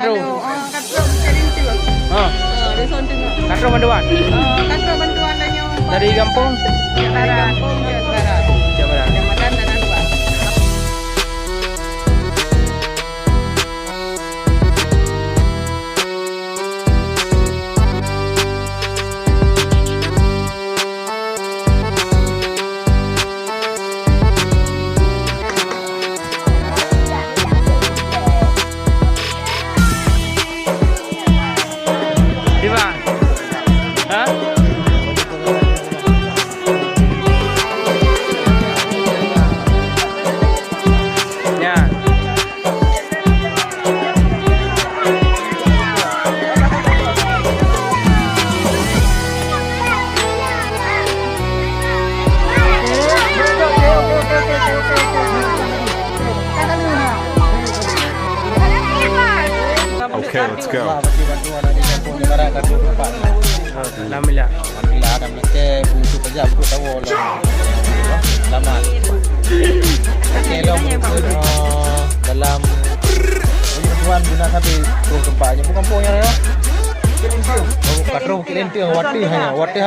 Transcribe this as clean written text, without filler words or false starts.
Katro. Katro Kerintil. Oh, Ada sonting. Katro bantuan. Katro bantuan nyo. Dari kampung Dari kampung Jawa Barat. Jawa Barat. Kecamatan Tanah Luas. Di mana? Hah? Ya. Okay, let's go. Alhamdulillah. Dalam tuan guna sapi tempatnya bukan punya ya. Katro Bukit Lentil, Wati hanya Wati